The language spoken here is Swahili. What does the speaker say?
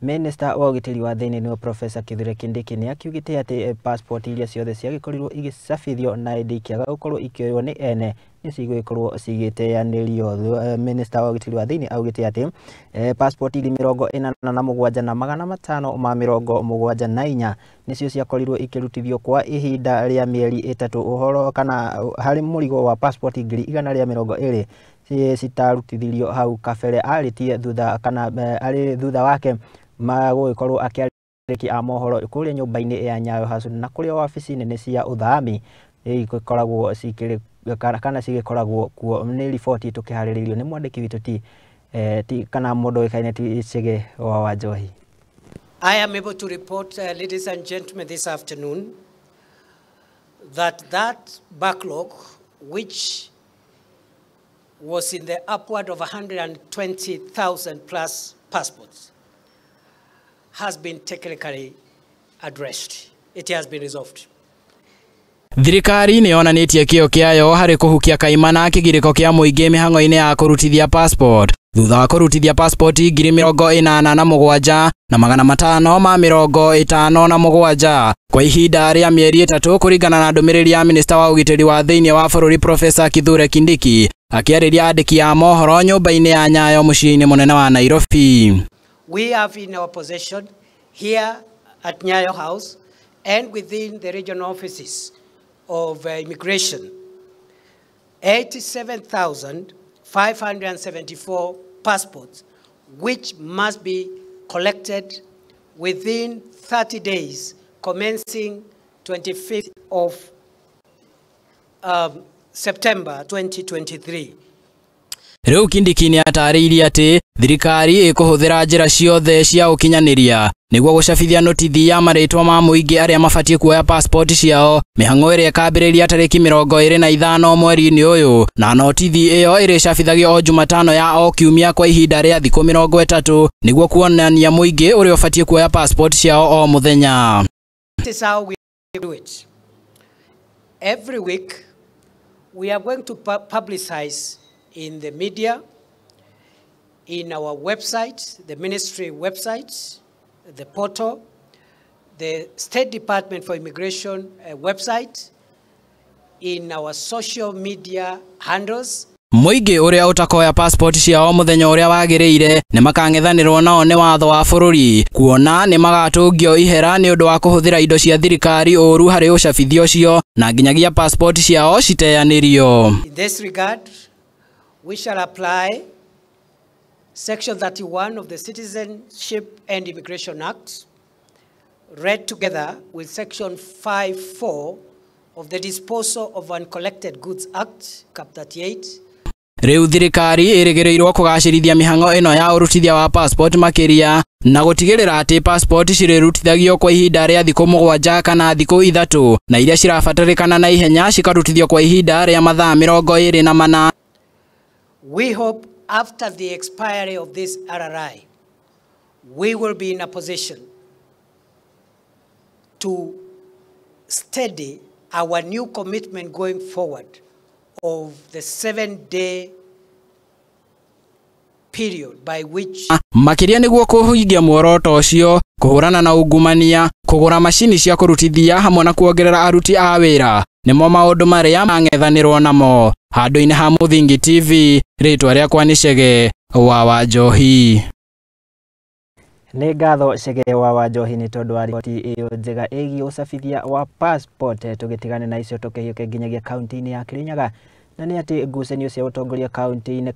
Minister wa ũgitĩri wa thĩinĩ nĩ Professor Kithure Kindiki nĩ akiugĩte atĩ passport iria ciothe ciagĩkorirwo igĩcabithio na ikĩaga gũkorwo ikĩoywo nĩ ene nĩ cigũgĩkorwo cigĩteanĩrio. Minister wa ũgitĩri wa thĩinĩ augĩte atĩ passport iri 47,574 nĩcio ciakorirwo ikĩrutithio kwa ihinda rĩa mĩeri 3 ũhoro kana harĩ mũrigo wa passport 120 citarutithirio hau kabere arĩtie thutha kana arĩ thutha wake magũgĩkorwo akĩarĩki a mohoro kũrĩa nyũmba-inĩ ya Nyayo House na kũrĩa wabici nene cia ũthami ikoragwo cikĩrĩ kana cigĩkoragwo kuo. Nĩ riboti tũkĩharĩrĩirio nĩ mwandĩki witũ ti kana mũndũ ũĩkaine ti Chege wa Wanjohi. I am able to report, ladies and gentlemen, this afternoon that backlog, which was in the upward of 120,000 plus passports, has been technically addressed. It has been resolved. Thirikari nĩ yonanĩtie kĩyo kĩayo harĩ kũhukia kaimana kĩgirĩko kĩa mũingĩ mĩhang'o-inĩ ya kũrutithia passport. Thutha wa kũrutithia passport 87,557 kwa ihinda rĩa mĩeri 3 kũringana na ndũmĩrĩri ya Minister wa ũgitĩri wa thĩinĩ wa bũrũri Professor Kithure Kindiki akĩarĩria andĩki a mohoro nyũmba-inĩ ya Nyayo mũciĩ-inĩ mũnene wa Nairobi. We have in our possession here at Nyayo House and within the regional offices of immigration 87,574 passports which must be collected within 30 days commencing 25th of September 2023. Rĩu Kindiki nĩ atarĩirie atĩ thirikari ĩkũhũthĩra njĩra ciothe cia ũkinyanĩria nĩguo gũcabithia notithi ya marĩtwa ma mũingĩ arĩa mabatie kuoya passport ciao mĩhang'o ĩrĩa ĩkambĩrĩria tarĩki 25 mweri-inĩ ũyũ, na notithi ĩyo ĩrĩcabithagio o Jumatano ya o kiumia kwa ihinda rĩa thikũ 30 nĩguo kuonania mũingĩ ũrĩa ũbatie kuoya passport ciao o mũthenya. This is how we do it. Every week we are going to publicize in the media, in our website, the ministry website, the portal, the State Department for Immigration website, in our social media handles. Mũingĩ ũrĩa ũtakoya passport ciao mũthenya ũrĩa wagĩrĩire nĩ makang'ethanĩrwo nao nĩ watho wa bũrũri kuona nĩ magatũngio ihera nĩ ũndũ wa kũhũthĩra indo cia thirikari ũru harĩ ũcabithio ũcio na nginyagia passport ciao citeanĩrio. In this regard, we shall apply Section 31 of the Citizenship and Immigration Act, read together with Section 5(4) of the Disposal of Uncollected Goods Act, Cap 38. Rĩu thirikari ĩrĩgĩrĩirwo kũgacĩrithia mĩhang'o ĩno ya ũrutithia wa passport makĩria na gũtigĩrĩra atĩ passport cirĩrutithagio kwa ihinda rĩa thikũ 7 kana thikũ 3 na iria cirabatarĩkana na ihenya cikarutithio kwa ihinda rĩa mathaa 24. We hope after the expiry of this RRI, we will be in a position to steady our new commitment going forward of the 7-day period by which makĩria nĩguo kũhingia muoroto ũcio kũhũrana na ungumania, kũgũra macini cia kũrutithia hamwe na kuongerera aruti a wĩra nĩmo maũndũ marĩa mang'ethanĩrwo namo. Handũ-inĩ ha Mũthingi TV, rĩtwa rĩakwa nĩ Chege wa Wanjohi. Nĩ ngatho Chege wa Wanjohi nĩ tondũ wa riboti ĩyo njega ĩgiĩ ũcabithia wa passport. Tũgĩtigane na icio tũkĩhiũke nginyagia kaunti-inĩ ya Kirinyaga na nĩ atĩ ngucanio cia ũtongoria kaunti-inĩ